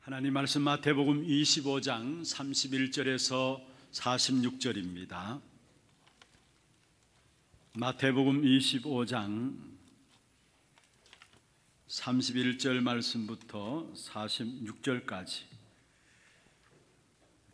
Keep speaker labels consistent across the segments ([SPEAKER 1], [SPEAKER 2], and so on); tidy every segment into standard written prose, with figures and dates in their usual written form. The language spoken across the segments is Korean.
[SPEAKER 1] 하나님 말씀 마태복음 25장 31절에서 46절입니다. 마태복음 25장 31절 말씀부터 46절까지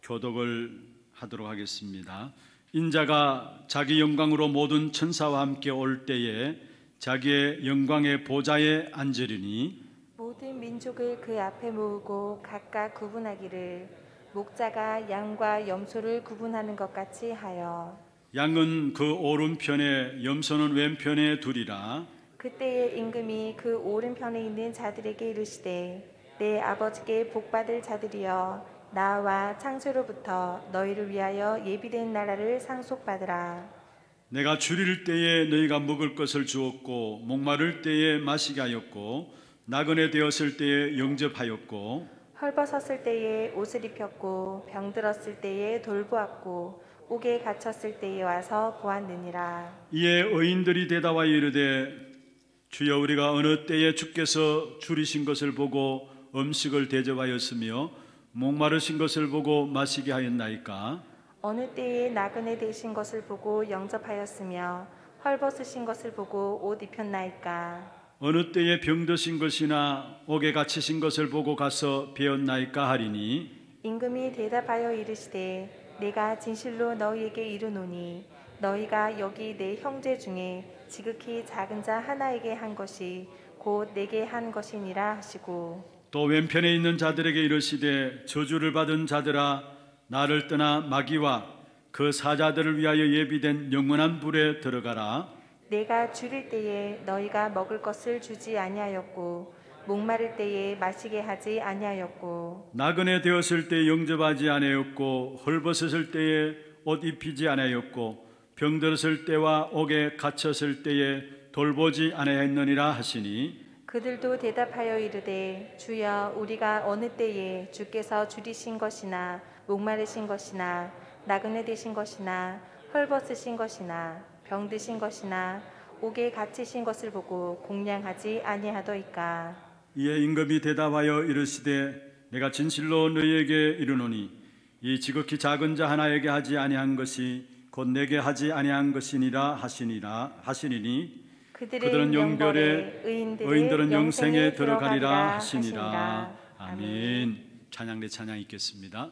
[SPEAKER 1] 교독을 하도록 하겠습니다. 인자가 자기 영광으로 모든 천사와 함께 올 때에 자기의 영광의 보좌에 앉으리니
[SPEAKER 2] 모든 민족을 그 앞에 모으고 각각 구분하기를 목자가 양과 염소를 구분하는 것 같이 하여
[SPEAKER 1] 양은 그 오른편에 염소는 왼편에 두리라.
[SPEAKER 2] 그때의 임금이 그 오른편에 있는 자들에게 이르시되 내 아버지께 복받을 자들이여 나와 창세로부터 너희를 위하여 예비된 나라를 상속받으라.
[SPEAKER 1] 내가 줄일 때에 너희가 먹을 것을 주었고 목마를 때에 마시게 하였고 나그네 되었을 때에 영접하였고
[SPEAKER 2] 헐벗었을 때에 옷을 입혔고 병들었을 때에 돌보았고 옥에 갇혔을 때에 와서 보았느니라.
[SPEAKER 1] 이에 의인들이 대답하여 이르되 주여 우리가 어느 때에 주께서 줄이신 것을 보고 음식을 대접하였으며 목마르신 것을 보고 마시게 하였나이까?
[SPEAKER 2] 어느 때에 나그네 되신 것을 보고 영접하였으며 헐벗으신 것을 보고 옷 입혔나이까?
[SPEAKER 1] 어느 때에 병드신 것이나 옥에 갇히신 것을 보고 가서 배웠나이까 하리니
[SPEAKER 2] 임금이 대답하여 이르시되 내가 진실로 너희에게 이르노니 너희가 여기 내 형제 중에 지극히 작은 자 하나에게 한 것이 곧 내게 한 것이니라 하시고
[SPEAKER 1] 또 왼편에 있는 자들에게 이르시되 저주를 받은 자들아 나를 떠나 마귀와 그 사자들을 위하여 예비된 영원한 불에 들어가라.
[SPEAKER 2] 내가 줄일 때에 너희가 먹을 것을 주지 아니하였고 목마를 때에 마시게 하지 아니하였고
[SPEAKER 1] 나그네 되었을 때 영접하지 아니하였고 헐벗었을 때에 옷 입히지 아니하였고 병들었을 때와 옥에 갇혔을 때에 돌보지 아니하였느니라 하시니
[SPEAKER 2] 그들도 대답하여 이르되 주여 우리가 어느 때에 주께서 줄이신 것이나 목마르신 것이나 나그네 되신 것이나 헐벗으신 것이나 병드신 것이나 옥에 갇히신 것을 보고 공양하지 아니하더이까.
[SPEAKER 1] 이에 임금이 대답하여 이르시되 내가 진실로 너희에게 이르노니 이 지극히 작은 자 하나에게 하지 아니한 것이 곧 내게 하지 아니한 것이니라 하시니니 그들은 영별에 의인들은 영생에 들어가리라 하시니라. 아멘. 찬양 대 찬양 있겠습니다.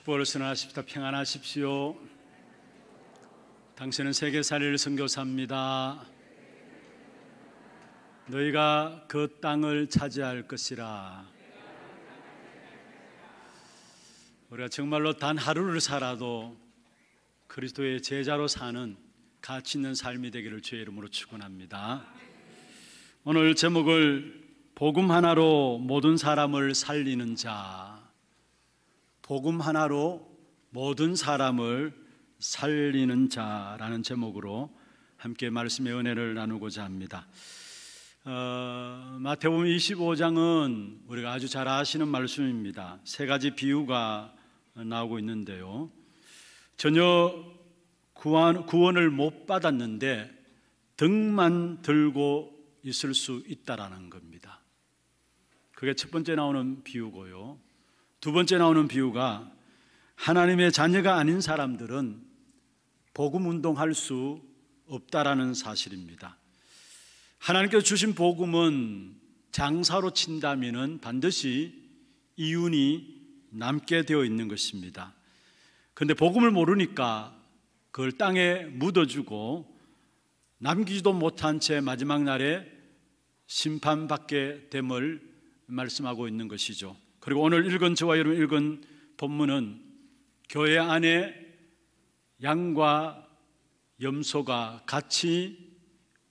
[SPEAKER 1] 축복을 선언하십시다. 평안하십시오. 당신은 세계살이를 선교사입니다. 너희가 그 땅을 차지할 것이라. 우리가 정말로 단 하루를 살아도 그리스도의 제자로 사는 가치 있는 삶이 되기를 주의 이름으로 축원합니다. 오늘 제목을 복음 하나로 모든 사람을 살리는 자, 복음 하나로 모든 사람을 살리는 자라는 제목으로 함께 말씀의 은혜를 나누고자 합니다. 마태복음 25장은 우리가 아주 잘 아시는 말씀입니다. 세 가지 비유가 나오고 있는데요, 전혀 구원을 못 받았는데 등만 들고 있을 수 있다라는 겁니다. 그게 첫 번째 나오는 비유고요. 두 번째 나오는 비유가 하나님의 자녀가 아닌 사람들은 복음 운동할 수 없다라는 사실입니다. 하나님께서 주신 복음은 장사로 친다면은 반드시 이윤이 남게 되어 있는 것입니다. 그런데 복음을 모르니까 그걸 땅에 묻어주고 남기지도 못한 채 마지막 날에 심판받게 됨을 말씀하고 있는 것이죠. 그리고 오늘 읽은 저와 여러분 읽은 본문은 교회 안에 양과 염소가 같이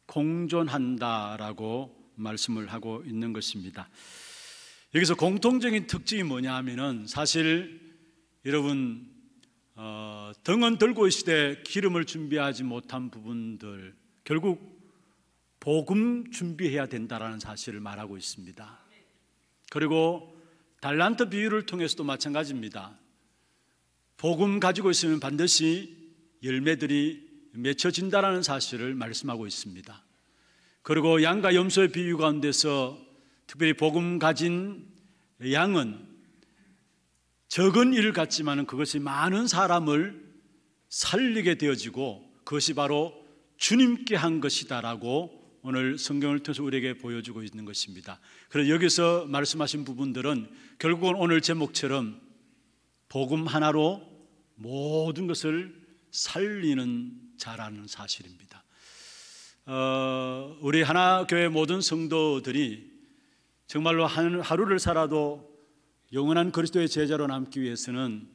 [SPEAKER 1] 공존한다라고 말씀을 하고 있는 것입니다. 여기서 공통적인 특징이 뭐냐 하면은, 사실 여러분 등은 들고 있을 때 기름을 준비하지 못한 부분들, 결국 복음 준비해야 된다라는 사실을 말하고 있습니다. 그리고 달란트 비유를 통해서도 마찬가지입니다. 복음 가지고 있으면 반드시 열매들이 맺혀진다라는 사실을 말씀하고 있습니다. 그리고 양과 염소의 비유 가운데서 특별히 복음 가진 양은 적은 일 같지만 그것이 많은 사람을 살리게 되어지고 그것이 바로 주님께 한 것이다라고 오늘 성경을 통해서 우리에게 보여주고 있는 것입니다. 그래서 여기서 말씀하신 부분들은 결국은 오늘 제목처럼 복음 하나로 모든 것을 살리는 자라는 사실입니다. 우리 하나교회 모든 성도들이 정말로 하루를 살아도 영원한 그리스도의 제자로 남기 위해서는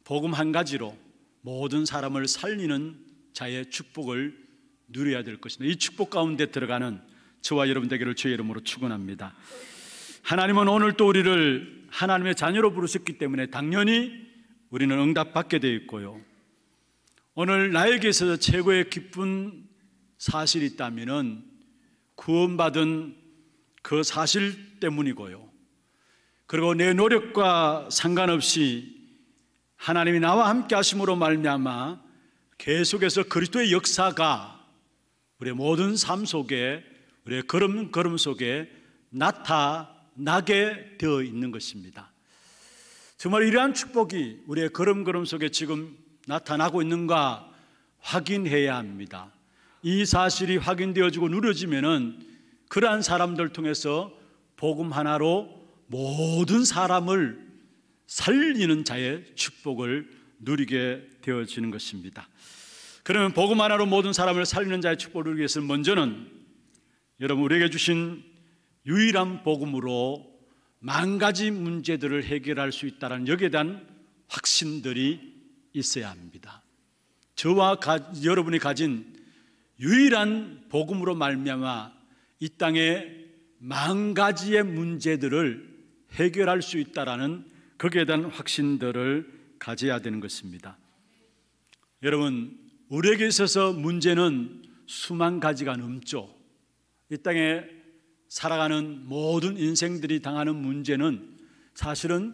[SPEAKER 1] 복음 한 가지로 모든 사람을 살리는 자의 축복을 누려야 될 것입니다. 이 축복 가운데 들어가는 저와 여러분 되기를 주의 이름으로 축원합니다. 하나님은 오늘 또 우리를 하나님의 자녀로 부르셨기 때문에 당연히 우리는 응답받게 되어 있고요, 오늘 나에게 있어서 최고의 기쁜 사실이 있다면 구원받은 그 사실 때문이고요, 그리고 내 노력과 상관없이 하나님이 나와 함께 하심으로 말미암아 계속해서 그리스도의 역사가 우리의 모든 삶 속에, 우리의 걸음 속에 나타나게 되어 있는 것입니다. 정말 이러한 축복이 우리의 걸음 속에 지금 나타나고 있는가 확인해야 합니다. 이 사실이 확인되어지고 누려지면은 그러한 사람들 통해서 복음 하나로 모든 사람을 살리는 자의 축복을 누리게 되어지는 것입니다. 그러면 복음 하나로 모든 사람을 살리는 자의 축복을 누리기 위해서는 먼저는 여러분 우리에게 주신 유일한 복음으로 만 가지 문제들을 해결할 수 있다는 여기에 대한 확신들이 있어야 합니다. 저와 여러분이 가진 유일한 복음으로 말미암아 이 땅에 만 가지의 문제들을 해결할 수 있다라는 거기에 대한 확신들을 가져야 되는 것입니다. 여러분, 우리에게 있어서 문제는 수만 가지가 넘죠. 이 땅에 살아가는 모든 인생들이 당하는 문제는 사실은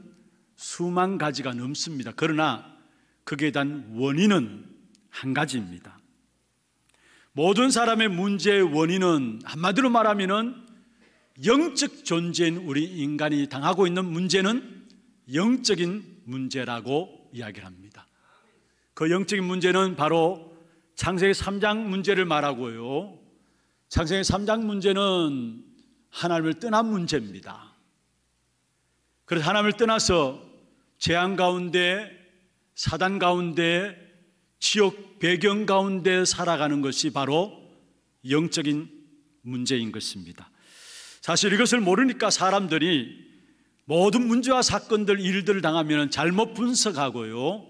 [SPEAKER 1] 수만 가지가 넘습니다. 그러나 거기에 대한 원인은 한 가지입니다. 모든 사람의 문제의 원인은 한마디로 말하면은 영적 존재인 우리 인간이 당하고 있는 문제는 영적인 문제라고 이야기를 합니다. 그 영적인 문제는 바로 창세기 3장 문제를 말하고요, 창세기 3장 문제는 하나님을 떠난 문제입니다. 그래서 하나님을 떠나서 재앙 가운데 사단 가운데, 지옥 배경 가운데 살아가는 것이 바로 영적인 문제인 것입니다. 사실 이것을 모르니까 사람들이 모든 문제와 사건들, 일들을 당하면 잘못 분석하고요,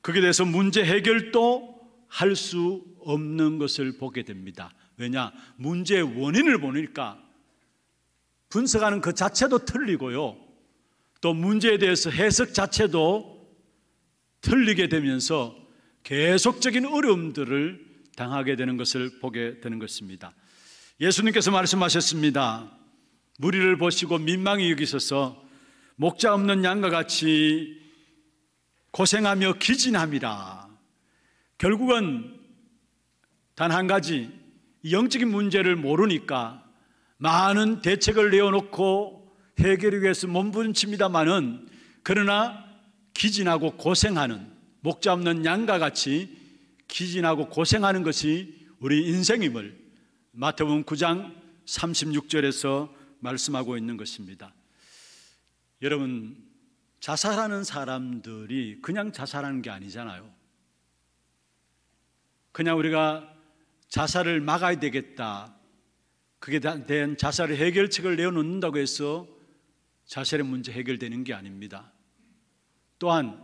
[SPEAKER 1] 거기에 대해서 문제 해결도 할 수 없는 것을 보게 됩니다. 왜냐? 문제의 원인을 보니까 분석하는 그 자체도 틀리고요, 또 문제에 대해서 해석 자체도 틀리게 되면서 계속적인 어려움들을 당하게 되는 것을 보게 되는 것입니다. 예수님께서 말씀하셨습니다. 무리를 보시고 민망히 여기셔서 목자 없는 양과 같이 고생하며 기진함이라. 결국은 단 한 가지, 영적인 문제를 모르니까 많은 대책을 내어놓고 해결을 위해서 몸부림칩니다마는, 그러나 기진하고 고생하는, 목자 없는 양과 같이 기진하고 고생하는 것이 우리 인생임을 마태복음 9장 36절에서 말씀하고 있는 것입니다. 여러분, 자살하는 사람들이 그냥 자살하는 게 아니잖아요. 그냥 우리가 자살을 막아야 되겠다, 그에 대한 자살의 해결책을 내어놓는다고 해서 자살의 문제 해결되는 게 아닙니다. 또한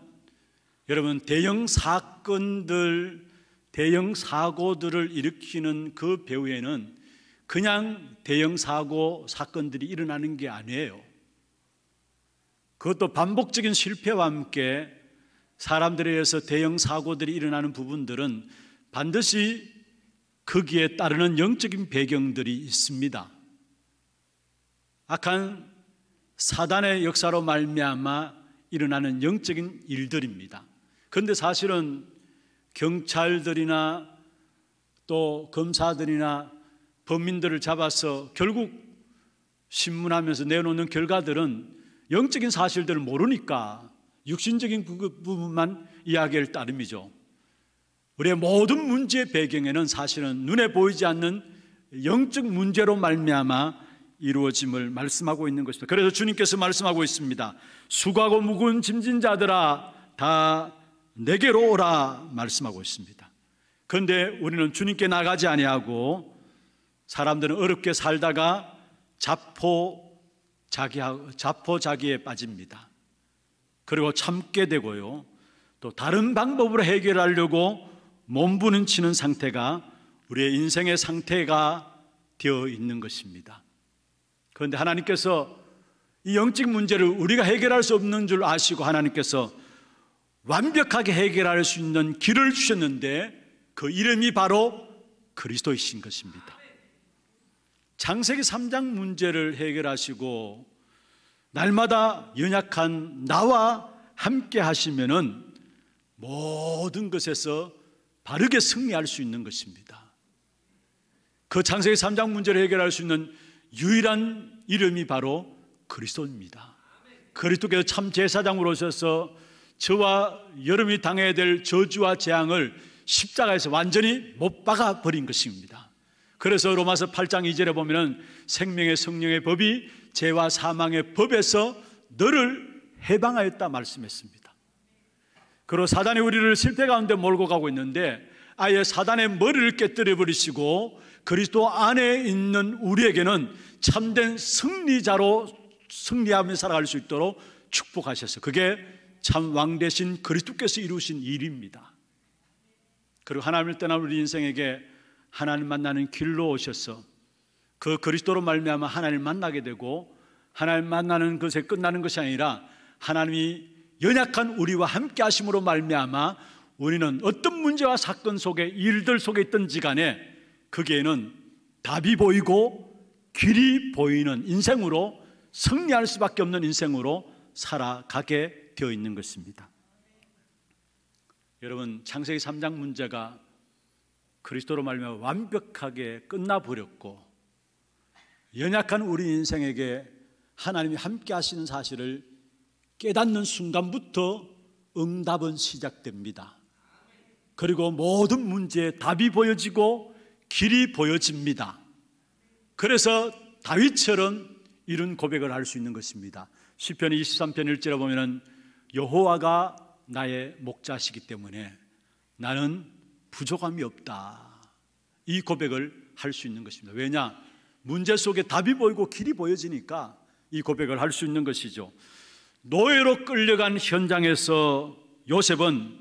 [SPEAKER 1] 여러분, 대형 사건들, 대형 사고들을 일으키는 그 배후에는 그냥 대형 사고, 사건들이 일어나는 게 아니에요. 그것도 반복적인 실패와 함께 사람들에 의해서 대형 사고들이 일어나는 부분들은 반드시 거기에 따르는 영적인 배경들이 있습니다. 악한 사단의 역사로 말미암아 일어나는 영적인 일들입니다. 그런데 사실은 경찰들이나 또 검사들이나 범인들을 잡아서 결국 신문하면서 내놓는 결과들은 영적인 사실들을 모르니까 육신적인 부분만 이야기할 따름이죠. 우리의 모든 문제의 배경에는 사실은 눈에 보이지 않는 영적 문제로 말미암아 이루어짐을 말씀하고 있는 것입니다. 그래서 주님께서 말씀하고 있습니다. 수고하고 무거운 짐진 자들아 다 내게로 오라 말씀하고 있습니다. 그런데 우리는 주님께 나가지 아니하고 사람들은 어렵게 살다가 자포자기에 빠집니다. 그리고 참게 되고요, 또 다른 방법으로 해결하려고 몸부림치는 상태가 우리의 인생의 상태가 되어 있는 것입니다. 그런데 하나님께서 이 영적 문제를 우리가 해결할 수 없는 줄 아시고 하나님께서 완벽하게 해결할 수 있는 길을 주셨는데 그 이름이 바로 그리스도이신 것입니다. 창세기 3장 문제를 해결하시고 날마다 연약한 나와 함께 하시면은 모든 것에서 바르게 승리할 수 있는 것입니다. 그 창세기 3장 문제를 해결할 수 있는 유일한 이름이 바로 그리스도입니다. 그리스도께서 참 제사장으로 오셔서 저와 여러분이 당해야 될 저주와 재앙을 십자가에서 완전히 못 박아 버린 것입니다. 그래서 로마서 8장 2절에 보면 생명의 성령의 법이 죄와 사망의 법에서 너를 해방하였다 말씀했습니다. 그리고 사단이 우리를 실패 가운데 몰고 가고 있는데 아예 사단의 머리를 깨뜨려 버리시고 그리스도 안에 있는 우리에게는 참된 승리자로 승리하며 살아갈 수 있도록 축복하셨어요. 그게 참 왕 되신 그리스도께서 이루신 일입니다. 그리고 하나님을 떠난 우리 인생에게 하나님 만나는 길로 오셔서 그 그리스도로 말미암아 하나님을 만나게 되고, 하나님 만나는 것에 끝나는 것이 아니라 하나님이 연약한 우리와 함께 하심으로 말미암아 우리는 어떤 문제와 사건 속에, 일들 속에 있든지 간에 거기에는 답이 보이고 길이 보이는 인생으로, 승리할 수밖에 없는 인생으로 살아가게 되어 있는 것입니다. 여러분, 창세기 3장 문제가 그리스도로 말미암아 완벽하게 끝나버렸고 연약한 우리 인생에게 하나님이 함께 하시는 사실을 깨닫는 순간부터 응답은 시작됩니다. 그리고 모든 문제에 답이 보여지고 길이 보여집니다. 그래서 다윗처럼 이런 고백을 할 수 있는 것입니다. 시편 23편 1절에 보면 여호와가 나의 목자시기 때문에 나는 부족함이 없다. 이 고백을 할 수 있는 것입니다. 왜냐? 문제 속에 답이 보이고 길이 보여지니까 이 고백을 할 수 있는 것이죠. 노예로 끌려간 현장에서 요셉은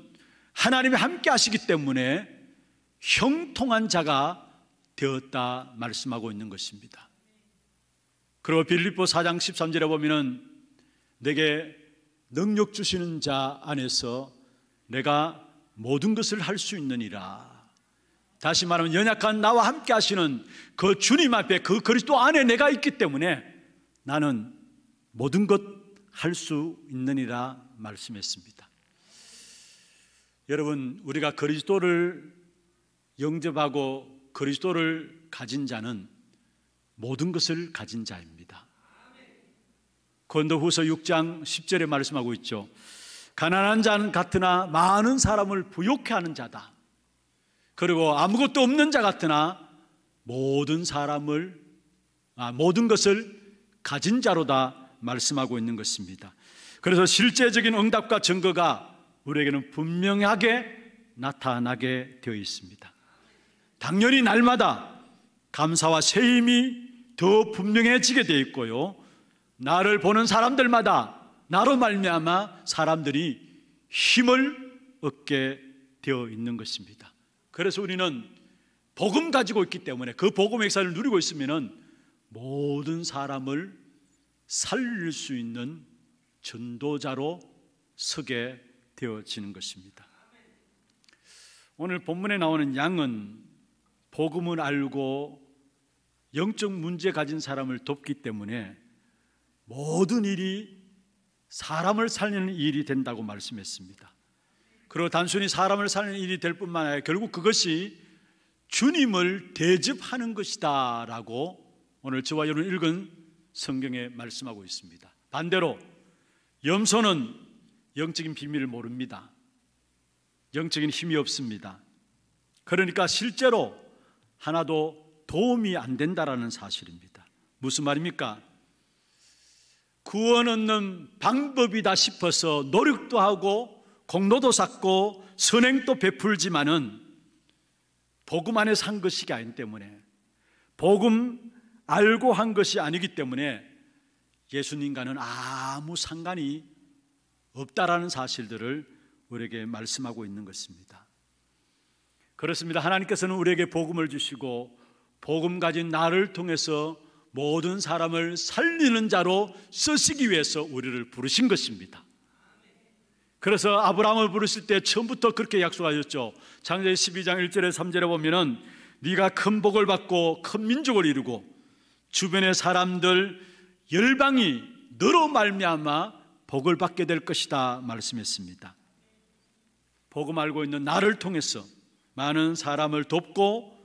[SPEAKER 1] 하나님이 함께 하시기 때문에 형통한 자가 되었다 말씀하고 있는 것입니다. 그리고 빌립보 4장 13절에 보면은 내게 능력 주시는 자 안에서 내가 모든 것을 할 수 있느니라. 다시 말하면 연약한 나와 함께 하시는 그 주님 앞에 그 그리스도 안에 내가 있기 때문에 나는 모든 것 할 수 있느니라 말씀했습니다. 여러분, 우리가 그리스도를 영접하고 그리스도를 가진 자는 모든 것을 가진 자입니다. 고린도후서 6장 10절에 말씀하고 있죠. 가난한 자는 같으나 많은 사람을 부욕해 하는 자다. 그리고 아무것도 없는 자 같으나 모든 것을 가진 자로다 말씀하고 있는 것입니다. 그래서 실제적인 응답과 증거가 우리에게는 분명하게 나타나게 되어 있습니다. 당연히 날마다 감사와 새힘이 더 분명해지게 되어 있고요, 나를 보는 사람들마다 나로 말미암아 사람들이 힘을 얻게 되어 있는 것입니다. 그래서 우리는 복음 가지고 있기 때문에 그 복음의 역사를 누리고 있으면 모든 사람을 살릴 수 있는 전도자로 서게 되어지는 것입니다. 오늘 본문에 나오는 양은 복음을 알고 영적 문제 가진 사람을 돕기 때문에 모든 일이 사람을 살리는 일이 된다고 말씀했습니다. 그리고 단순히 사람을 살리는 일이 될 뿐만 아니라 결국 그것이 주님을 대접하는 것이다 라고 오늘 저와 여러분 읽은 성경에 말씀하고 있습니다. 반대로 염소는 영적인 비밀을 모릅니다. 영적인 힘이 없습니다. 그러니까 실제로 하나도 도움이 안 된다라는 사실입니다. 무슨 말입니까? 구원 얻는 방법이다 싶어서 노력도 하고 공로도 쌓고 선행도 베풀지만은 복음 안에 산 것이 아니기 때문에, 복음 알고 한 것이 아니기 때문에 예수님과는 아무 상관이 없다라는 사실들을 우리에게 말씀하고 있는 것입니다. 그렇습니다. 하나님께서는 우리에게 복음을 주시고 복음 가진 나를 통해서 모든 사람을 살리는 자로 쓰시기 위해서 우리를 부르신 것입니다. 그래서 아브라함을 부르실 때 처음부터 그렇게 약속하셨죠. 창세기 12장 1절에 3절에 보면은 네가 큰 복을 받고 큰 민족을 이루고 주변의 사람들 열방이 너로 말미암아 복을 받게 될 것이다 말씀했습니다. 복음 알고 있는 나를 통해서 많은 사람을 돕고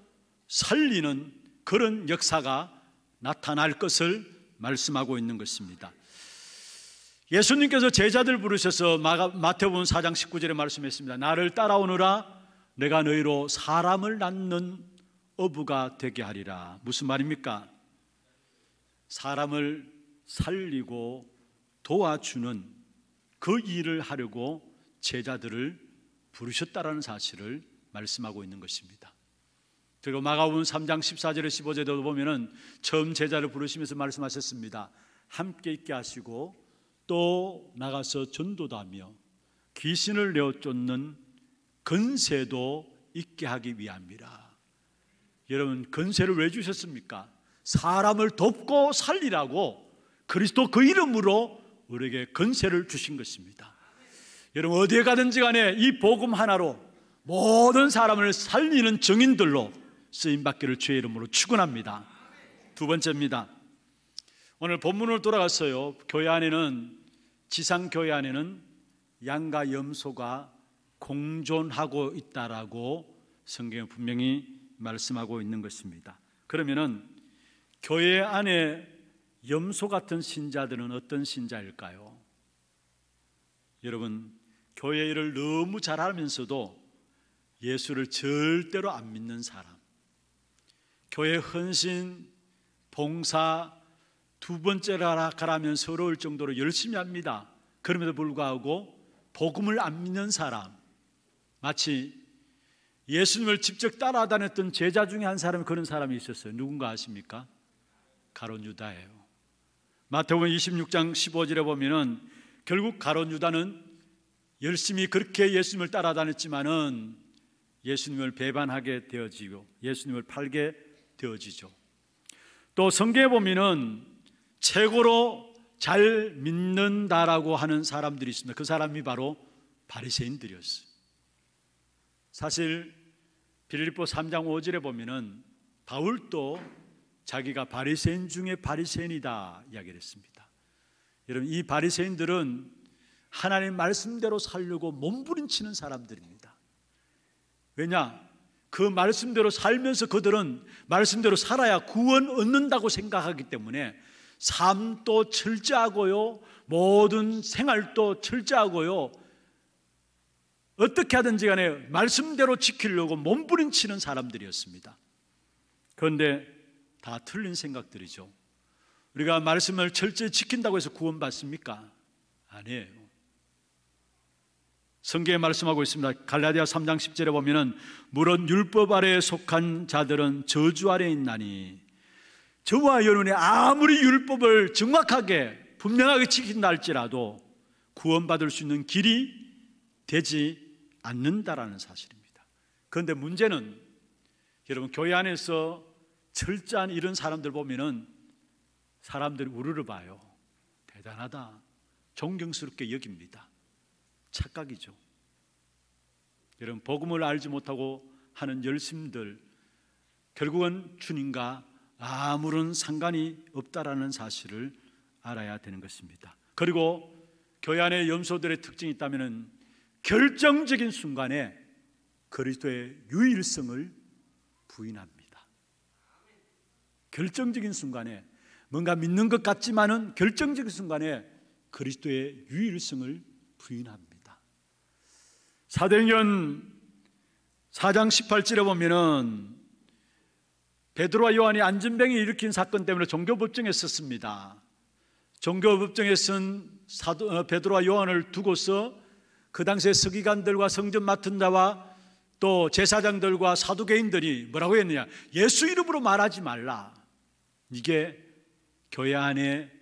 [SPEAKER 1] 살리는 그런 역사가 나타날 것을 말씀하고 있는 것입니다. 예수님께서 제자들 부르셔서 마태복음 4장 19절에 말씀했습니다. 나를 따라오너라, 내가 너희로 사람을 낳는 어부가 되게 하리라. 무슨 말입니까? 사람을 살리고 도와주는 그 일을 하려고 제자들을 부르셨다라는 사실을 말씀하고 있는 것입니다. 그리고 마가복음 3장 14절에 15절에도 보면은 처음 제자를 부르시면서 말씀하셨습니다. 함께 있게 하시고 또 나가서 전도도 하며 귀신을 내어 쫓는 건세도 있게 하기 위함이라. 여러분, 건세를 왜 주셨습니까? 사람을 돕고 살리라고 그리스도 그 이름으로 우리에게 건세를 주신 것입니다. 여러분, 어디에 가든지 간에 이 복음 하나로 모든 사람을 살리는 증인들로 쓰임받기를 주의 이름으로 축원합니다. 두 번째입니다. 오늘 본문으로 돌아갔어요. 교회 안에는, 지상교회 안에는 양과 염소가 공존하고 있다라고 성경에 분명히 말씀하고 있는 것입니다. 그러면은 교회 안에 염소 같은 신자들은 어떤 신자일까요? 여러분, 교회 일을 너무 잘하면서도 예수를 절대로 안 믿는 사람, 교회 헌신, 봉사 두 번째라 가라면 서러울 정도로 열심히 합니다. 그럼에도 불구하고 복음을 안 믿는 사람, 마치 예수님을 직접 따라다녔던 제자 중에 한 사람이 그런 사람이 있었어요. 누군가 아십니까? 가룟 유다예요. 마태복음 26장 15절에 보면은 결국 가룟 유다는 열심히 그렇게 예수님을 따라다녔지만은 예수님을 배반하게 되어지고 예수님을 팔게 되어지죠. 또 성경에 보면은 최고로 잘 믿는다라고 하는 사람들이 있습니다. 그 사람이 바로 바리새인들이었어요. 사실 빌립보 3장 5절에 보면은 바울도 자기가 바리새인 중에 바리새인이다 이야기를 했습니다. 여러분, 이 바리새인들은 하나님 말씀대로 살려고 몸부림치는 사람들입니다. 왜냐? 그 말씀대로 살면서 그들은 말씀대로 살아야 구원 얻는다고 생각하기 때문에 삶도 철저하고요, 모든 생활도 철저하고요, 어떻게 하든지 간에 말씀대로 지키려고 몸부림치는 사람들이었습니다. 그런데 다 틀린 생각들이죠. 우리가 말씀을 철저히 지킨다고 해서 구원받습니까? 아니에요. 성경에 말씀하고 있습니다. 갈라디아 3장 10절에 보면은 물론 율법 아래에 속한 자들은 저주 아래에 있나니, 저와 여러분이 아무리 율법을 정확하게 분명하게 지킨다 할지라도 구원받을 수 있는 길이 되지 않는다라는 사실입니다. 그런데 문제는 여러분, 교회 안에서 철저한 이런 사람들 보면은 사람들이 우르르 봐요. 대단하다, 존경스럽게 여깁니다. 착각이죠. 여러분, 복음을 알지 못하고 하는 열심들, 결국은 주님과 아무런 상관이 없다라는 사실을 알아야 되는 것입니다. 그리고 교회 안에 염소들의 특징이 있다면 결정적인 순간에 그리스도의 유일성을 부인합니다. 결정적인 순간에 뭔가 믿는 것 같지만은 결정적인 순간에 그리스도의 유일성을 부인합니다. 사도행전 4장 18절에 보면은 베드로와 요한이 안전병이 일으킨 사건 때문에 종교법정에 섰습니다. 종교법정에 쓴 베드로와 요한을 두고서 그 당시에 서기관들과 성전 맡은 자와 또 제사장들과 사두개인들이 뭐라고 했느냐? 예수 이름으로 말하지 말라. 이게 교회 안에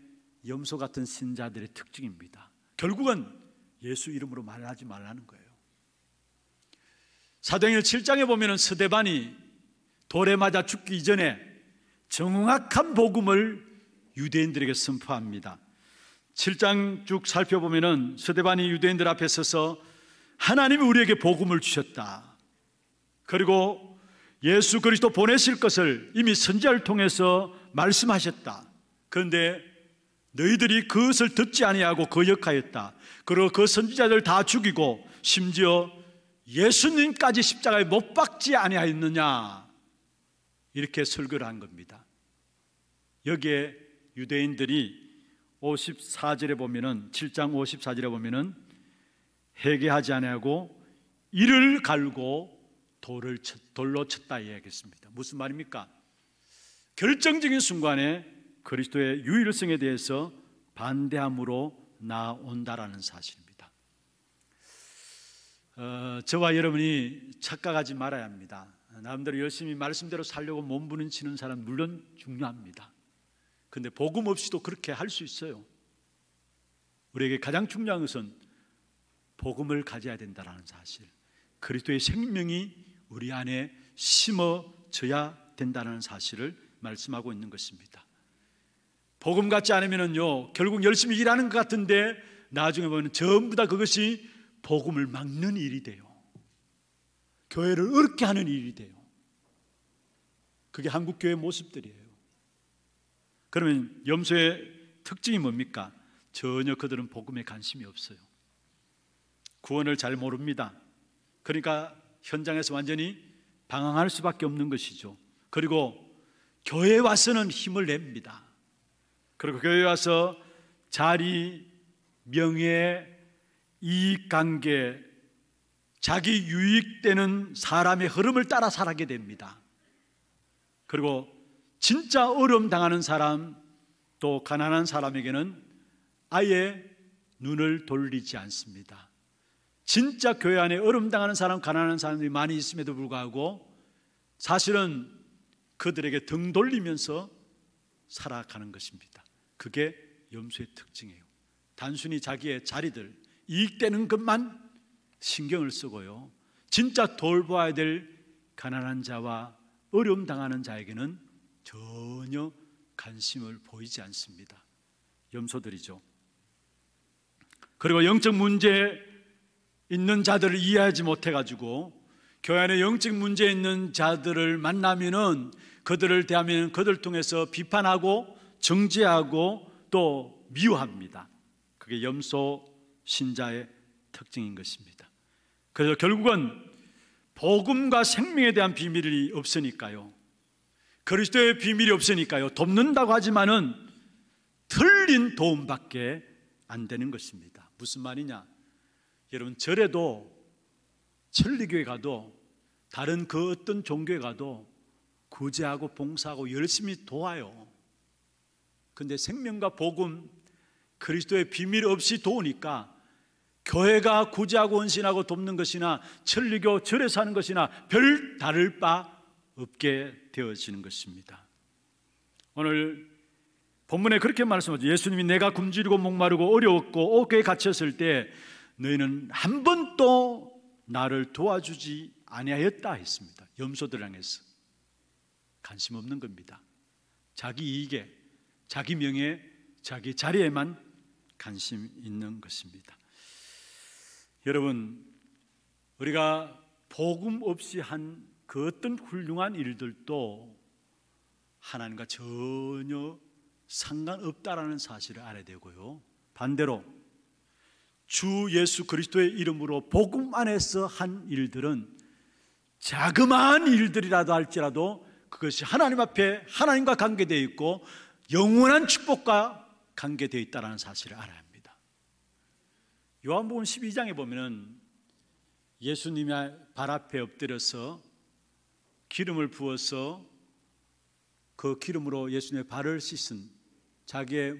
[SPEAKER 1] 염소 같은 신자들의 특징입니다. 결국은 예수 이름으로 말하지 말라는 거예요. 사도행전 7장에 보면 스데반이 돌에 맞아 죽기 이전에 정확한 복음을 유대인들에게 선포합니다. 7장 쭉 살펴보면 스데반이 유대인들 앞에 서서 하나님이 우리에게 복음을 주셨다, 그리고 예수 그리스도 보내실 것을 이미 선지자를 통해서 말씀하셨다. 그런데 너희들이 그것을 듣지 아니하고 거역하였다. 그리고 그 선지자들 다 죽이고 심지어 예수님까지 십자가에 못 박지 아니하였느냐, 이렇게 설교를 한 겁니다. 여기에 유대인들이 54절에 보면은 7장 54절에 보면은 회개하지 아니하고 이를 갈고 돌로 쳤다 이야기했습니다. 무슨 말입니까? 결정적인 순간에 그리스도의 유일성에 대해서 반대함으로 나온다라는 사실입니다. 저와 여러분이 착각하지 말아야 합니다. 남들이 열심히 말씀대로 살려고 몸부림치는 사람 물론 중요합니다. 그런데 복음 없이도 그렇게 할 수 있어요. 우리에게 가장 중요한 것은 복음을 가져야 된다는 사실, 그리스도의 생명이 우리 안에 심어져야 된다는 사실을 말씀하고 있는 것입니다. 복음 같지 않으면요, 결국 열심히 일하는 것 같은데 나중에 보면 전부 다 그것이 복음을 막는 일이 돼요. 교회를 어렵게 하는 일이 돼요. 그게 한국교회의 모습들이에요. 그러면 염소의 특징이 뭡니까? 전혀 그들은 복음에 관심이 없어요. 구원을 잘 모릅니다. 그러니까 현장에서 완전히 방황할 수밖에 없는 것이죠. 그리고 교회에 와서는 힘을 냅니다. 그리고 교회에 와서 자리, 명예, 이익관계, 자기 유익되는 사람의 흐름을 따라 살게 됩니다. 그리고 진짜 어려움 당하는 사람, 또 가난한 사람에게는 아예 눈을 돌리지 않습니다. 진짜 교회 안에 어려움당하는 사람, 가난한 사람들이 많이 있음에도 불구하고 사실은 그들에게 등 돌리면서 살아가는 것입니다. 그게 염소의 특징이에요. 단순히 자기의 자리들, 이익되는 것만 신경을 쓰고요, 진짜 돌봐야 될 가난한 자와 어려움 당하는 자에게는 전혀 관심을 보이지 않습니다. 염소들이죠. 그리고 영적 문제 있는 자들을 이해하지 못해가지고 교회 안에 영적 문제 있는 자들을 만나면은 그들을 대하면 그들을 통해서 비판하고 정죄하고 또 미워합니다. 그게 염소 신자의 특징인 것입니다. 그래서 결국은 복음과 생명에 대한 비밀이 없으니까요, 그리스도의 비밀이 없으니까요, 돕는다고 하지만은 틀린 도움밖에 안 되는 것입니다. 무슨 말이냐? 여러분, 절에도, 천리교회 가도, 다른 그 어떤 종교에 가도 구제하고 봉사하고 열심히 도와요. 근데 생명과 복음, 그리스도의 비밀 없이 도우니까 교회가 구제하고 헌신하고 돕는 것이나 천리교 절에서 하는 것이나 별 다를 바 없게 되어지는 것입니다. 오늘 본문에 그렇게 말씀하죠. 예수님이 내가 굶주리고 목마르고 어려웠고 옥에 갇혔을 때 너희는 한 번도 나를 도와주지 아니하였다 했습니다. 염소들 향해서. 관심 없는 겁니다. 자기 이익에, 자기 명예에, 자기 자리에만 관심 있는 것입니다. 여러분, 우리가 복음 없이 한 그 어떤 훌륭한 일들도 하나님과 전혀 상관없다라는 사실을 알아야 되고요, 반대로 주 예수 그리스도의 이름으로 복음 안에서 한 일들은 자그마한 일들이라도 할지라도 그것이 하나님 앞에 하나님과 관계되어 있고 영원한 축복과 관계되어 있다는 사실을 알아야 합니다. 요한복음 12장에 보면은 예수님의 발 앞에 엎드려서 기름을 부어서 그 기름으로 예수님의 발을 씻은, 자기의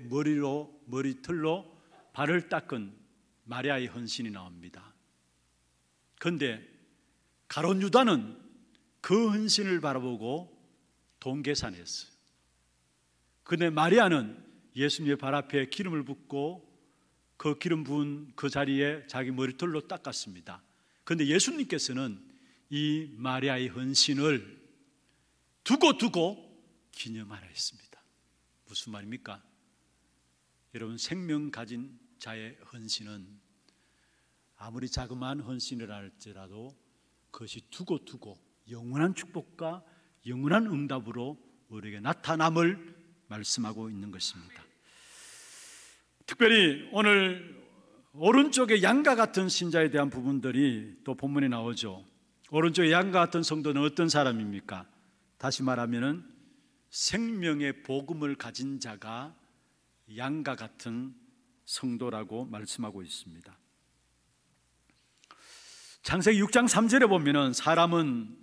[SPEAKER 1] 머리털로 발을 닦은 마리아의 헌신이 나옵니다. 그런데 가룟 유다는 그 헌신을 바라보고 돈 계산했어요. 그런데 마리아는 예수님의 발 앞에 기름을 붓고 그 기름 부은 그 자리에 자기 머리털로 닦았습니다. 그런데 예수님께서는 이 마리아의 헌신을 두고 기념하라 했습니다. 무슨 말입니까? 여러분, 생명 가진 자의 헌신은 아무리 자그마한 헌신을 할지라도 그것이 두고 영원한 축복과 영원한 응답으로 우리에게 나타남을 말씀하고 있는 것입니다. 특별히 오늘 오른쪽에 양과 같은 신자에 대한 부분들이 또 본문에 나오죠. 오른쪽에 양과 같은 성도는 어떤 사람입니까? 다시 말하면은 생명의 복음을 가진 자가 양과 같은 성도라고 말씀하고 있습니다. 창세기 6장 3절에 보면은 사람은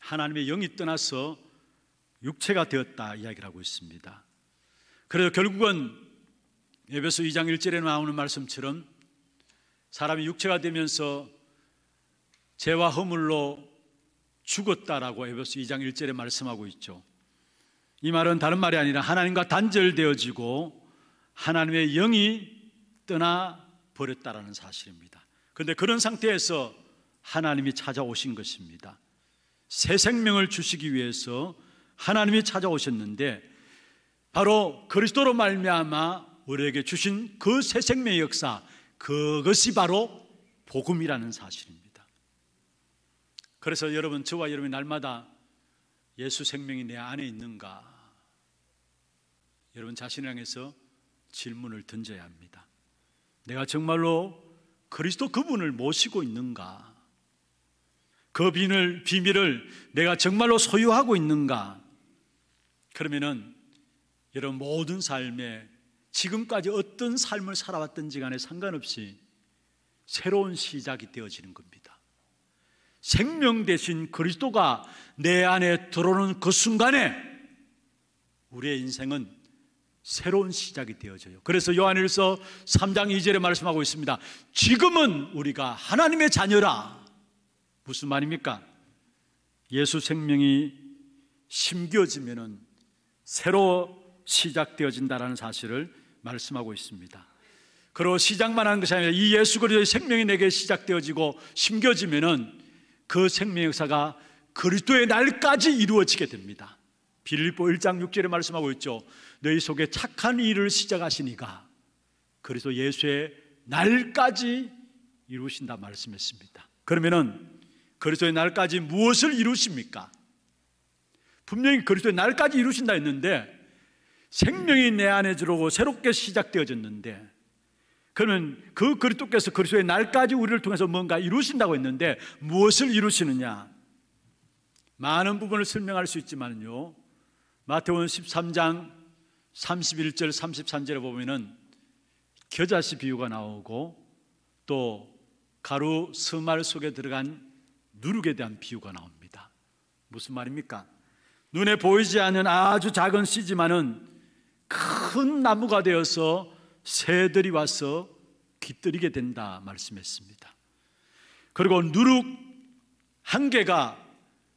[SPEAKER 1] 하나님의 영이 떠나서 육체가 되었다 이야기를 하고 있습니다. 그래서 결국은 에베소 2장 1절에 나오는 말씀처럼 사람이 육체가 되면서 죄와 허물로 죽었다라고 에베소 2장 1절에 말씀하고 있죠. 이 말은 다른 말이 아니라 하나님과 단절되어지고 하나님의 영이 떠나 버렸다라는 사실입니다. 그런데 그런 상태에서 하나님이 찾아오신 것입니다. 새 생명을 주시기 위해서 하나님이 찾아오셨는데 바로 그리스도로 말미암아 우리에게 주신 그 새 생명의 역사, 그것이 바로 복음이라는 사실입니다. 그래서 여러분, 저와 여러분이 날마다 예수 생명이 내 안에 있는가, 여러분 자신을 향해서 질문을 던져야 합니다. 내가 정말로 그리스도 그분을 모시고 있는가? 그 비밀을 내가 정말로 소유하고 있는가? 그러면은 여러분 모든 삶에 지금까지 어떤 삶을 살아왔든지 간에 상관없이 새로운 시작이 되어지는 겁니다. 생명 대신 그리스도가 내 안에 들어오는 그 순간에 우리의 인생은 새로운 시작이 되어져요. 그래서 요한일서 3장 2절에 말씀하고 있습니다. 지금은 우리가 하나님의 자녀라. 무슨 말입니까? 예수 생명이 심겨지면은 새로 시작되어진다라는 사실을 말씀하고 있습니다. 그리고 시작만 하는 것이 아니라 이 예수 그리스도의 생명이 내게 시작되어지고 심겨지면은 그 생명의 역사가 그리스도의 날까지 이루어지게 됩니다. 빌립보 1장 6절에 말씀하고 있죠. 너희 속에 착한 일을 시작하시니가 그리스도 예수의 날까지 이루신다 말씀했습니다. 그러면은 그리스도의 날까지 무엇을 이루십니까? 분명히 그리스도의 날까지 이루신다 했는데 생명이 내 안에 들어오고 새롭게 시작되어졌는데, 그러면 그 그리스도께서 그리스도의 날까지 우리를 통해서 뭔가 이루신다고 했는데 무엇을 이루시느냐? 많은 부분을 설명할 수 있지만요, 마태복음 13장 31절 33절에 보면은 겨자씨 비유가 나오고 또 가루 스말 속에 들어간 누룩에 대한 비유가 나옵니다. 무슨 말입니까? 눈에 보이지 않는 아주 작은 씨지만은 큰 나무가 되어서 새들이 와서 깃들이게 된다 말씀했습니다. 그리고 누룩 한 개가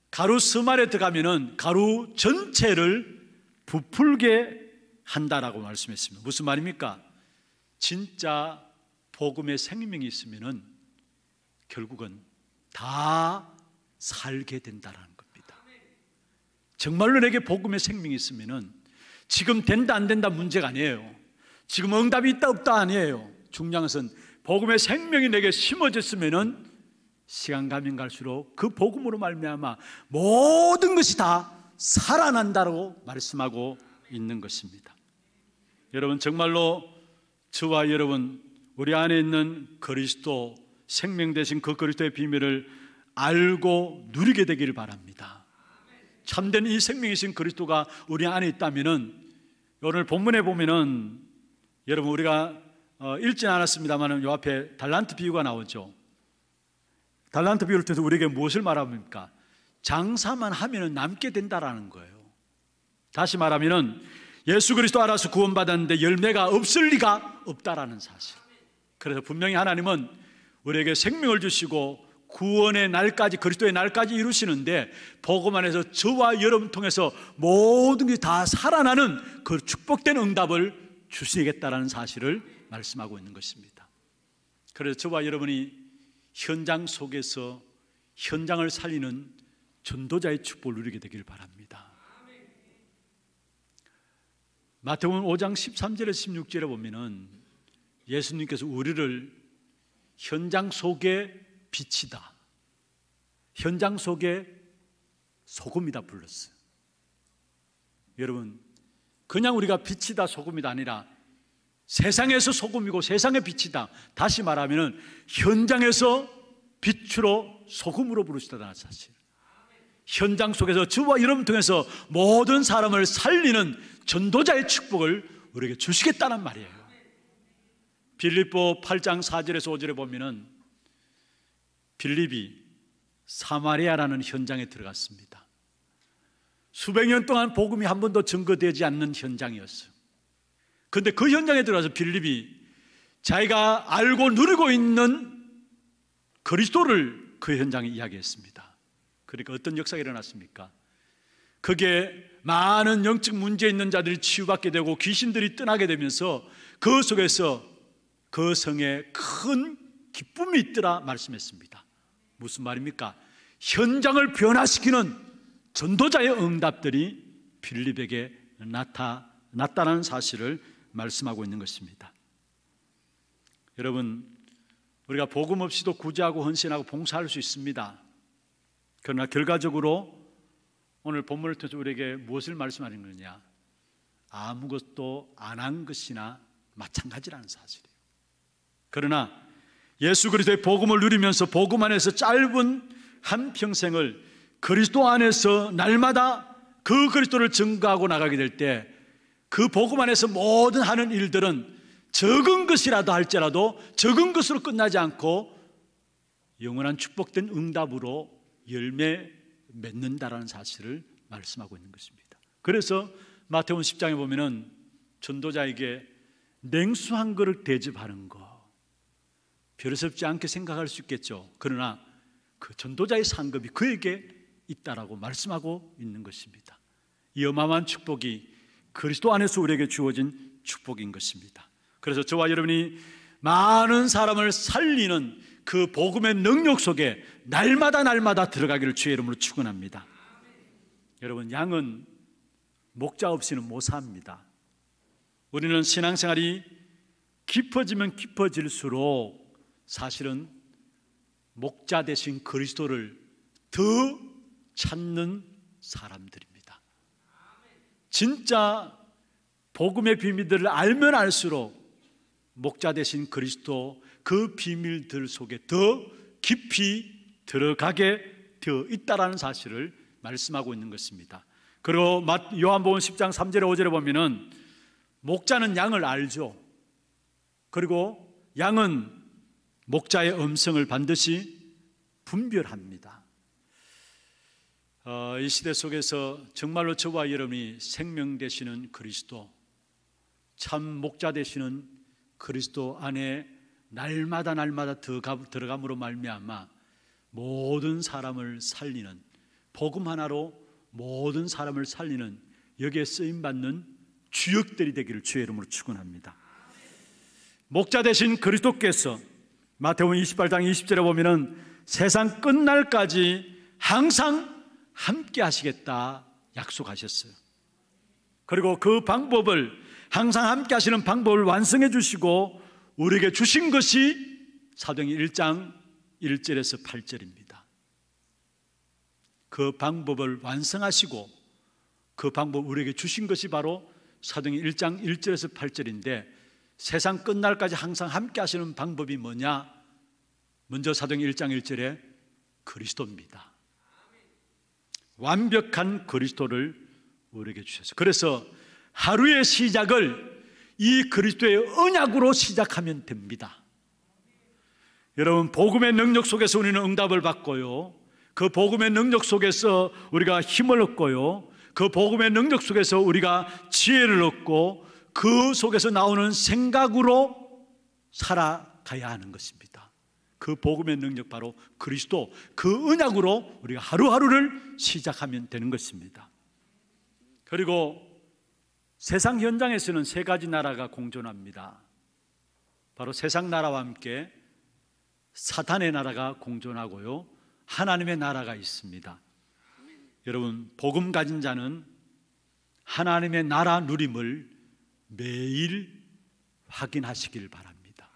[SPEAKER 1] 가루 스말에 들어가면은 가루 전체를 부풀게 한다라고 말씀했습니다. 무슨 말입니까? 진짜 복음의 생명이 있으면은 결국은 다 살게 된다라는 겁니다. 정말로 내게 복음의 생명이 있으면은 지금 된다 안 된다 문제가 아니에요. 지금 응답이 있다 없다 아니에요. 중요한 것은 복음의 생명이 내게 심어졌으면은 시간 가면 갈수록 그 복음으로 말미암아 모든 것이 다 살아난다고 말씀하고 있는 것입니다. 여러분, 정말로 저와 여러분, 우리 안에 있는 그리스도, 생명 되신 그 그리스도의 비밀을 알고 누리게 되기를 바랍니다. 참된 이 생명이신 그리스도가 우리 안에 있다면은, 오늘 본문에 보면은 여러분, 우리가 읽지는 않았습니다만 요 앞에 달란트 비유가 나오죠. 달란트 비유를 통해서 우리에게 무엇을 말합니까? 장사만 하면 남게 된다라는 거예요. 다시 말하면 예수 그리스도 알아서 구원받았는데 열매가 없을 리가 없다라는 사실. 그래서 분명히 하나님은 우리에게 생명을 주시고 구원의 날까지, 그리스도의 날까지 이루시는데 복음 안에서 저와 여러분 통해서 모든 게 다 살아나는 그 축복된 응답을 주시겠다라는 사실을 말씀하고 있는 것입니다. 그래서 저와 여러분이 현장 속에서 현장을 살리는 전도자의 축복을 누리게 되길 바랍니다. 마태복음 5장 13절에 16절에 보면은 예수님께서 우리를 현장 속에 빛이다, 현장 속에 소금이다 불렀어요. 여러분, 그냥 우리가 빛이다 소금이다 아니라 세상에서 소금이고 세상의 빛이다. 다시 말하면 현장에서 빛으로 소금으로 부르시다는 사실. 현장 속에서 저와 여러분 통해서 모든 사람을 살리는 전도자의 축복을 우리에게 주시겠다는 말이에요. 빌립보 8장 4절에서 5절에 보면은 빌립이 사마리아라는 현장에 들어갔습니다. 수백 년 동안 복음이 한 번도 증거되지 않는 현장이었어요. 그런데 그 현장에 들어가서 빌립이 자기가 알고 누리고 있는 그리스도를 그 현장에 이야기했습니다. 그러니까 어떤 역사가 일어났습니까? 그게 많은 영적 문제 있는 자들이 치유받게 되고 귀신들이 떠나게 되면서 그 속에서 그 성에 큰 기쁨이 있더라 말씀했습니다. 무슨 말입니까? 현장을 변화시키는 전도자의 응답들이 빌립에게 나타났다는 사실을 말씀하고 있는 것입니다. 여러분, 우리가 복음 없이도 구제하고 헌신하고 봉사할 수 있습니다. 그러나 결과적으로 오늘 본문을 통해서 우리에게 무엇을 말씀하는 거냐? 아무것도 안 한 것이나 마찬가지라는 사실이에요. 그러나 예수 그리스도의 복음을 누리면서 복음 안에서 짧은 한 평생을 그리스도 안에서 날마다 그 그리스도를 증거하고 나가게 될 때 그 복음 안에서 모든 하는 일들은 적은 것이라도 할지라도 적은 것으로 끝나지 않고 영원한 축복된 응답으로 열매 맺는다라는 사실을 말씀하고 있는 것입니다. 그래서 마태복음 10장에 보면은 전도자에게 냉수 한 그릇 대접하는 거 별스럽지 않게 생각할 수 있겠죠. 그러나 그 전도자의 상급이 그에게 있다라고 말씀하고 있는 것입니다. 이 어마어마한 축복이 그리스도 안에서 우리에게 주어진 축복인 것입니다. 그래서 저와 여러분이 많은 사람을 살리는 그 복음의 능력 속에 날마다 들어가기를 주의 이름으로 축원합니다. 여러분, 양은 목자 없이는 못 삽니다. 우리는 신앙생활이 깊어지면 깊어질수록 사실은 목자 되신 그리스도를 더 찾는 사람들입니다. 진짜 복음의 비밀들을 알면 알수록 목자 되신 그리스도 그 비밀들 속에 더 깊이 들어가게 되어 있다라는 사실을 말씀하고 있는 것입니다. 그리고 요한복음 10장 3절에 5절에 보면은 목자는 양을 알죠. 그리고 양은 목자의 음성을 반드시 분별합니다. 이 시대 속에서 정말로 저와 여러분이 생명 되시는 그리스도, 참 목자 되시는 그리스도 안에 날마다 들어감으로 말미암아 모든 사람을 살리는, 복음 하나로 모든 사람을 살리는 여기에 쓰임받는 주역들이 되기를 주의 이름으로 축원합니다. 목자 되신 그리스도께서 마태복음 28장 20절에 보면은 세상 끝날까지 항상 함께 하시겠다 약속하셨어요. 그리고 그 방법을, 항상 함께 하시는 방법을 완성해 주시고 우리에게 주신 것이 사도행전 1장 1절에서 8절입니다. 그 방법을 완성하시고 그 방법을 우리에게 주신 것이 바로 사도행전 1장 1절에서 8절인데, 세상 끝날까지 항상 함께 하시는 방법이 뭐냐? 먼저 사도행전 1장 1절에 그리스도입니다. 완벽한 그리스도를 우리에게 주셨어요. 그래서 하루의 시작을 이 그리스도의 언약으로 시작하면 됩니다. 여러분, 복음의 능력 속에서 우리는 응답을 받고요, 그 복음의 능력 속에서 우리가 힘을 얻고요, 그 복음의 능력 속에서 우리가 지혜를 얻고 그 속에서 나오는 생각으로 살아가야 하는 것입니다. 그 복음의 능력, 바로 그리스도, 그 언약으로 우리가 하루하루를 시작하면 되는 것입니다. 그리고 세상 현장에서는 세 가지 나라가 공존합니다. 바로 세상 나라와 함께 사탄의 나라가 공존하고요, 하나님의 나라가 있습니다. 여러분, 복음 가진 자는 하나님의 나라 누림을 매일 확인하시길 바랍니다.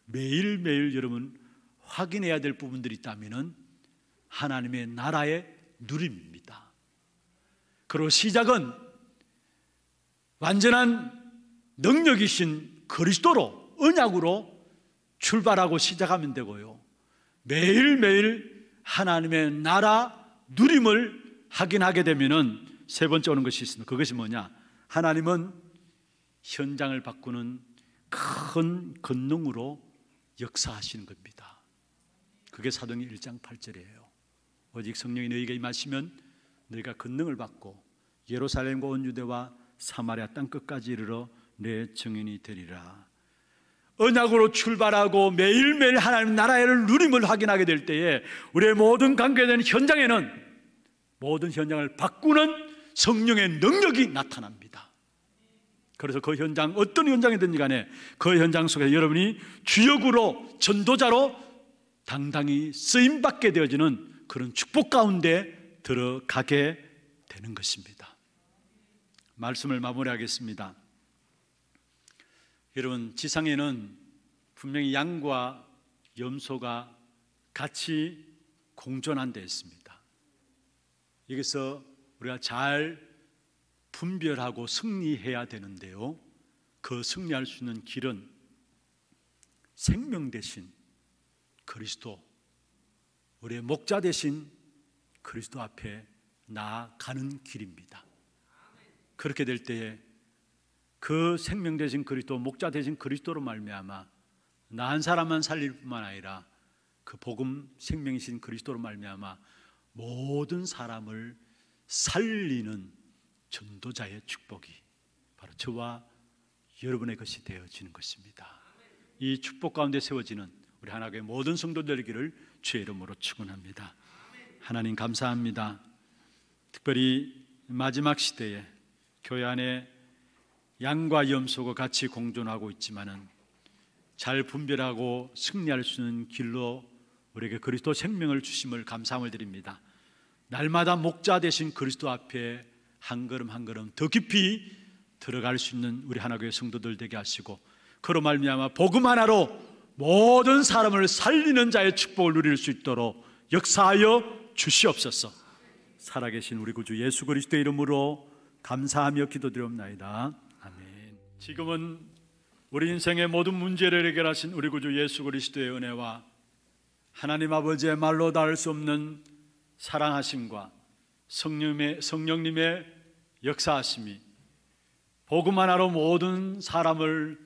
[SPEAKER 1] 매일매일 여러분 확인해야 될 부분들이 있다면 하나님의 나라의 누림입니다. 그리고 시작은 완전한 능력이신 그리스도로, 언약으로 출발하고 시작하면 되고요, 매일매일 하나님의 나라 누림을 확인하게 되면은 세 번째 오는 것이 있습니다. 그것이 뭐냐? 하나님은 현장을 바꾸는 큰 권능으로 역사하시는 겁니다. 그게 사도행전 1장 8절이에요. 오직 성령이 너희에게 임하시면 너희가 권능을 받고 예루살렘과 온 유대와 사마리아 땅 끝까지 이르러 내 증인이 되리라. 언약으로 출발하고 매일매일 하나님 나라의 누림을 확인하게 될 때에 우리의 모든 관계된 현장에는, 모든 현장을 바꾸는 성령의 능력이 나타납니다. 그래서 그 현장, 어떤 현장이든지 간에 그 현장 속에 여러분이 주역으로, 전도자로 당당히 쓰임받게 되어지는 그런 축복 가운데 들어가게 되는 것입니다. 말씀을 마무리하겠습니다. 여러분, 지상에는 분명히 양과 염소가 같이 공존한 데 있습니다. 여기서 우리가 잘 분별하고 승리해야 되는데요, 그 승리할 수 있는 길은 생명 되신 그리스도, 우리의 목자 되신 그리스도 앞에 나아가는 길입니다. 그렇게 될 때에 그 생명 되신 그리스도, 목자 되신 그리스도로 말미암아 나 한 사람만 살릴 뿐만 아니라 그 복음 생명이신 그리스도로 말미암아 모든 사람을 살리는 전도자의 축복이 바로 저와 여러분의 것이 되어지는 것입니다. 이 축복 가운데 세워지는 우리 하나교회 모든 성도들 되기를 주의 이름으로 축원합니다. 하나님 감사합니다. 특별히 마지막 시대에 교회 안에 양과 염소가 같이 공존하고 있지만은 잘 분별하고 승리할 수 있는 길로 우리에게 그리스도 생명을 주심을 감사함을 드립니다. 날마다 목자 되신 그리스도 앞에 한 걸음 한 걸음 더 깊이 들어갈 수 있는 우리 하나교회 성도들 되게 하시고, 그로 말미암아 복음 하나로 모든 사람을 살리는 자의 축복을 누릴 수 있도록 역사하여 주시옵소서. 살아계신 우리 구주 예수 그리스도의 이름으로 감사하며 기도드리옵나이다. 아멘. 지금은 우리 인생의 모든 문제를 해결하신 우리 구주 예수 그리스도의 은혜와 하나님 아버지의 말로 닿을 수 없는 사랑하심과 성령님의 역사하심이 복음 하나로 모든 사람을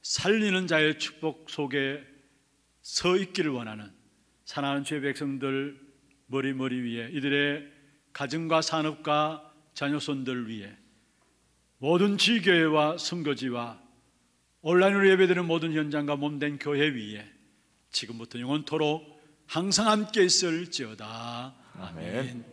[SPEAKER 1] 살리는 자의 축복 속에 서 있기를 원하는 사랑하는 주의 백성들 머리 위에, 이들의 가정과 산업과 자녀손들 위에, 모든 지교회와 선교지와 온라인으로 예배드리는 모든 현장과 몸된 교회 위에 지금부터 영원토록 항상 함께 있을지어다. 아멘.